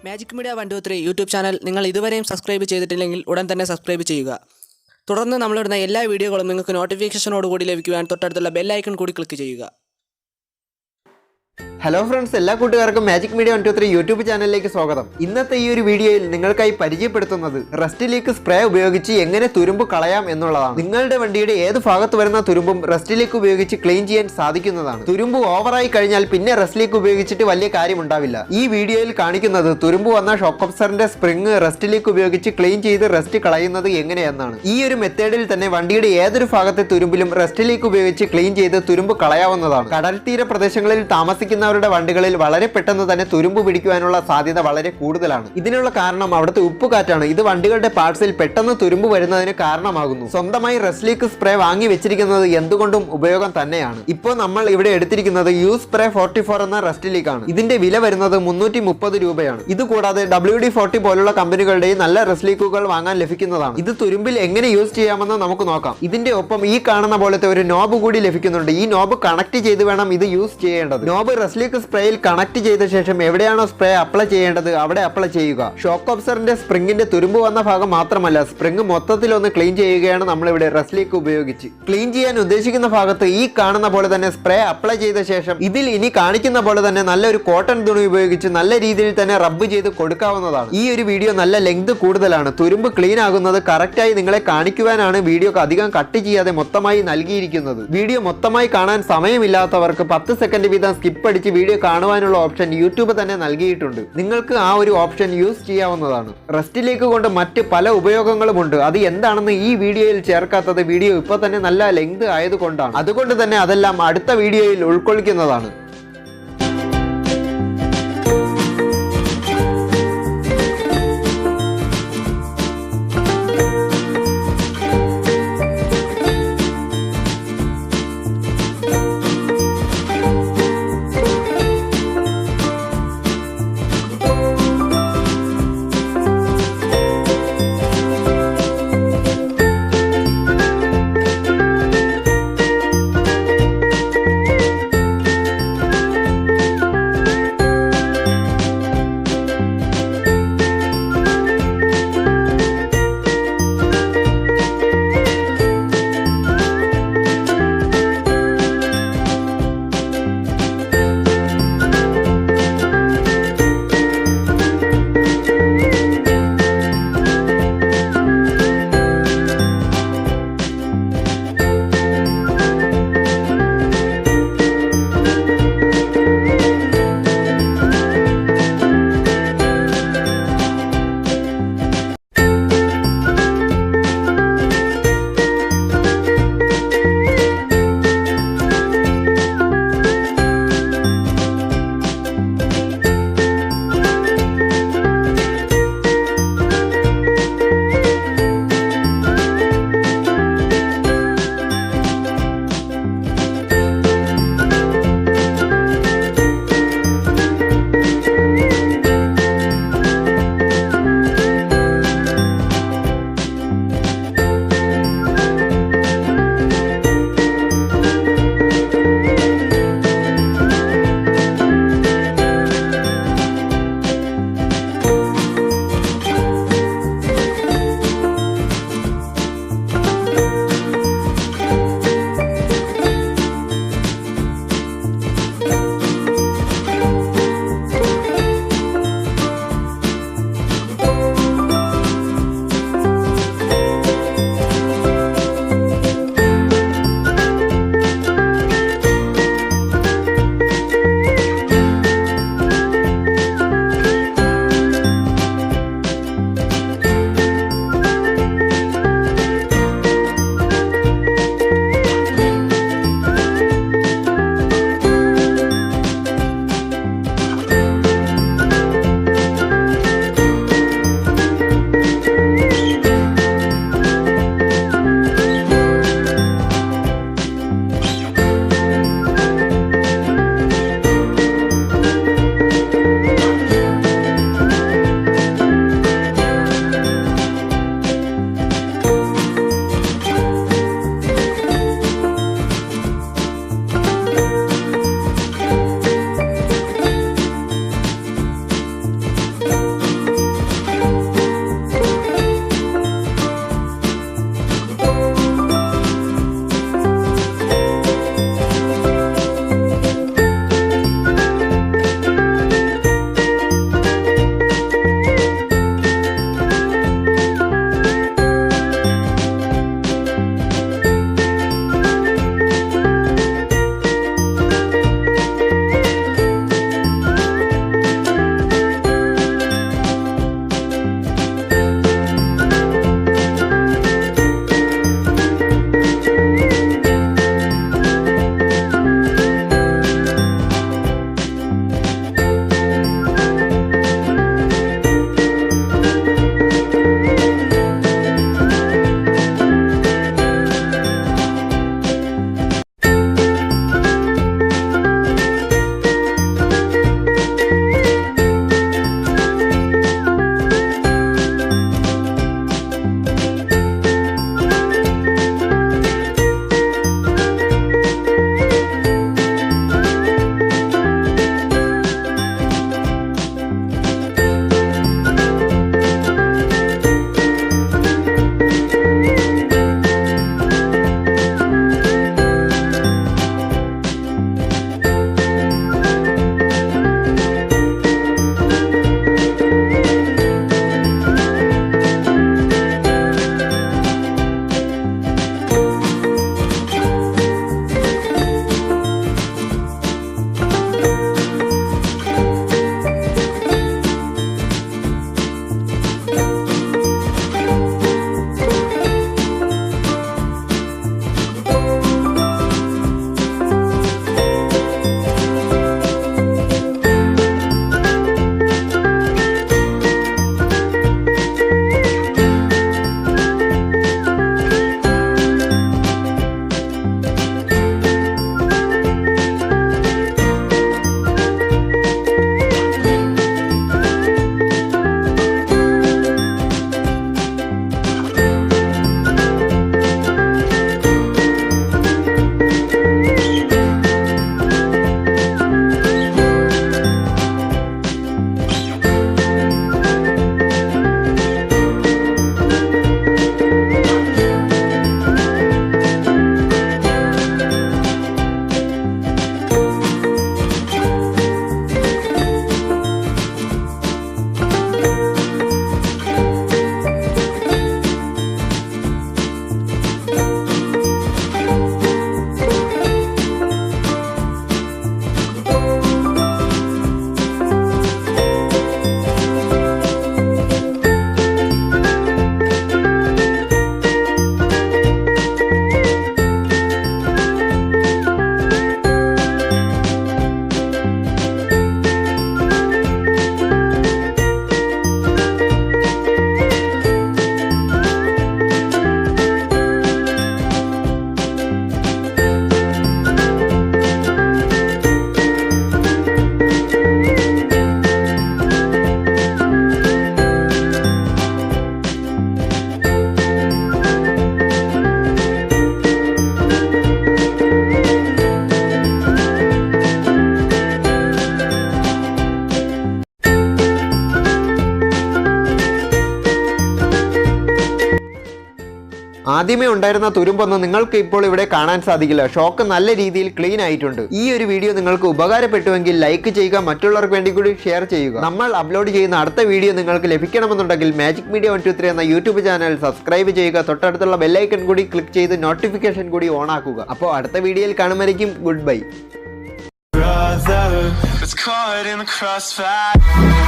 Magic media 123 YouTube channel നിങ്ങൾ ഇതുവരെയും subscribe ചെയ്തിട്ടില്ലെങ്കിൽ ഉടൻ തന്നെ സബ്സ്ക്രൈബ് ചെയ്യുക. തുടർന്ന് നമ്മളിടുന്ന എല്ലാ വീഡിയോകളും നിങ്ങൾക്ക് നോട്ടിഫിക്കേഷനോടുകൂടി ലഭിക്കുവാൻ തൊട്ടടുത്തുള്ള ബെൽ ഐക്കൺ കൂടി ക്ലിക്ക് ചെയ്യുക. ഹലോ ഫ്രണ്ട്സ്, എല്ലാ കൂട്ടുകാർക്കും മാജിക് മീഡിയ 123 യൂട്യൂബ് ചാനലിലേക്ക് സ്വാഗതം. ഇന്നത്തെ ഈ ഒരു വീഡിയോയിൽ നിങ്ങൾക്കായി പരിചയപ്പെടുത്തുന്നത് റസ്റ്റ് ലീക്ക് സ്പ്രേ ഉപയോഗിച്ച് എങ്ങനെ തുരുമ്പ് കളയാം എന്നുള്ളതാണ്. നിങ്ങളുടെ വണ്ടിയുടെ ഏത് ഭാഗത്ത് വരുന്ന തുരുമ്പും റസ്റ്റ് ലീക്ക് ഉപയോഗിച്ച് ക്ലീൻ ചെയ്യാൻ സാധിക്കുന്നതാണ്. തുരുമ്പ് ഓവറായി കഴിഞ്ഞാൽ പിന്നെ റസ്റ്റ് ലീക്ക് ഉപയോഗിച്ചിട്ട് വലിയ കാര്യമുണ്ടാവില്ല. ഈ വീഡിയോയിൽ കാണിക്കുന്നത് തുരുമ്പ് വന്ന ഷോക്ക് അബ്സോർബറിന്റെ സ്പ്രിംഗ് റസ്റ്റ് ലീക്ക് ഉപയോഗിച്ച് ക്ലീൻ ചെയ്ത് റസ്റ്റ് കളയുന്നത് എങ്ങനെയെന്നാണ്. ഈ ഒരു മെത്തേഡിൽ തന്നെ വണ്ടിയുടെ ഏതൊരു ഭാഗത്തെ തുരുമ്പിലും റസ്റ്റ് ലീക്ക് ഉപയോഗിച്ച് ക്ലീൻ ചെയ്ത് തുരുമ്പ് കളയാവുന്നതാണ്. കടൽ തീര പ്രദേശങ്ങളിൽ താമസിക്കുന്നവരുടെ വണ്ടികളിൽ വളരെ പെട്ടെന്ന് തന്നെ തുരുമ്പ് പിടിക്കുവാനുള്ള സാധ്യത വളരെ കൂടുതലാണ്. ഇതിനുള്ള കാരണം അവിടുത്തെ ഉപ്പുകാറ്റാണ്. ഇത് വണ്ടികളുടെ പാർട്സിൽ പെട്ടെന്ന് തുരുമ്പ് വരുന്നതിന് കാരണമാകുന്നു. സ്വന്തമായി റസ്റ്റ് ലീക്ക് സ്പ്രേ വാങ്ങി വെച്ചിരിക്കുന്നത് എന്തുകൊണ്ടും ഉപയോഗം തന്നെയാണ്. ഇപ്പോൾ നമ്മൾ ഇവിടെ എടുത്തിരിക്കുന്നത് യു സ്പ്രേ 44 എന്ന റസ്റ്റ് ലീക്ക് ആണ്. ഇതിന്റെ വില വരുന്നത് 330 രൂപയാണ്. ഇത് കൂടാതെ WD-40 പോലുള്ള കമ്പനികളുടെയും നല്ല റസ്റ്റ് ലീക്കുകൾ വാങ്ങാൻ ലഭിക്കുന്നതാണ്. ഇത് തുരുമ്പിൽ എങ്ങനെ യൂസ് ചെയ്യാമെന്ന് നമുക്ക് നോക്കാം. ഇതിന്റെ ഒപ്പം ഈ കാണുന്ന പോലത്തെ ഒരു നോബ് കൂടി ലഭിക്കുന്നുണ്ട്. ഈ നോബ് കണക്ട് ചെയ്ത് വേണം ഇത് യൂസ് ചെയ്യേണ്ടത്. നോബ് റസ്റ്റ് ലീക്ക് സ്പ്രേയിൽ കണക്ട് ചെയ്ത ശേഷം എവിടെയാണോ സ്പ്രേ അപ്ലൈ ചെയ്യേണ്ടത് അവിടെ അപ്ലൈ ചെയ്യുക. ഷോക്ക് അബ്സോർബറിന്റെ സ്പ്രിംഗിന്റെ തുരുമ്പ് വന്ന ഭാഗം മാത്രമല്ല, സ്പ്രിംഗ് മൊത്തത്തിൽ ഒന്ന് ക്ലീൻ ചെയ്യുകയാണ് നമ്മളിവിടെ റസ്റ്റ് ലീക്ക് ഉപയോഗിച്ച്. ക്ലീൻ ചെയ്യാൻ ഉദ്ദേശിക്കുന്ന ഭാഗത്ത് ഈ കാണുന്ന പോലെ തന്നെ സ്പ്രേ അപ്ലൈ ചെയ്ത ശേഷം ഇതിൽ ഇനി കാണിക്കുന്ന പോലെ തന്നെ നല്ലൊരു കോട്ടൺ തുണി ഉപയോഗിച്ച് നല്ല രീതിയിൽ തന്നെ റബ്ബ് ചെയ്ത് കൊടുക്കാവുന്നതാണ്. ഈ ഒരു വീഡിയോ നല്ല ലെങ്ത് കൂടുതലാണ്. തുരുമ്പ് ക്ലീൻ ആകുന്നത് കറക്റ്റായി നിങ്ങളെ കാണിക്കുവാനാണ് വീഡിയോ അധികം കട്ട് ചെയ്യാതെ മൊത്തമായി നൽകിയിരിക്കുന്നത്. വീഡിയോ മൊത്തമായി കാണാൻ സമയമില്ലാത്തവർക്ക് 10 സെക്കൻഡ് വീതം സ്കിപ്പ് അടിച്ച് വീഡിയോ കാണുവാനുള്ള ഓപ്ഷൻ യൂട്യൂബ് തന്നെ നൽകിയിട്ടുണ്ട്. നിങ്ങൾക്ക് ആ ഒരു ഓപ്ഷൻ യൂസ് ചെയ്യാവുന്നതാണ്. റസ്റ്റ് ലീക്ക് കൊണ്ട് മറ്റ് പല ഉപയോഗങ്ങളുമുണ്ട്. അത് എന്താണെന്ന് ഈ വീഡിയോയിൽ ചേർക്കാത്തത് വീഡിയോ ഇപ്പോൾ തന്നെ നല്ല ലെങ്ത് ആയതുകൊണ്ടാണ്. അതുകൊണ്ട് തന്നെ അതെല്ലാം അടുത്ത വീഡിയോയിൽ ഉൾക്കൊള്ളിക്കുന്നതാണ്. ആദ്യമേ ഉണ്ടായിരുന്ന തുരുമ്പൊന്നും നിങ്ങൾക്ക് ഇപ്പോൾ ഇവിടെ കാണാൻ സാധിക്കില്ല. ഷോക്ക് നല്ല രീതിയിൽ ക്ലീൻ ആയിട്ടുണ്ട്. ഈ ഒരു വീഡിയോ നിങ്ങൾക്ക് ഉപകാരപ്പെട്ടുവെങ്കിൽ ലൈക്ക് ചെയ്യുക, മറ്റുള്ളവർക്ക് വേണ്ടി കൂടി ഷെയർ ചെയ്യുക. നമ്മൾ അപ്ലോഡ് ചെയ്യുന്ന അടുത്ത വീഡിയോ നിങ്ങൾക്ക് ലഭിക്കണമെന്നുണ്ടെങ്കിൽ മാജിക് മീഡിയ 123 എന്ന യൂട്യൂബ് ചാനൽ സബ്സ്ക്രൈബ് ചെയ്യുക. തൊട്ടടുത്തുള്ള ബെല്ലൈക്കൺ കൂടി ക്ലിക്ക് ചെയ്ത് നോട്ടിഫിക്കേഷൻ കൂടി ഓൺ ആക്കുക. അപ്പോൾ അടുത്ത വീഡിയോയിൽ കാണുമായിരിക്കും. Good bye. It's caught in the crossfire.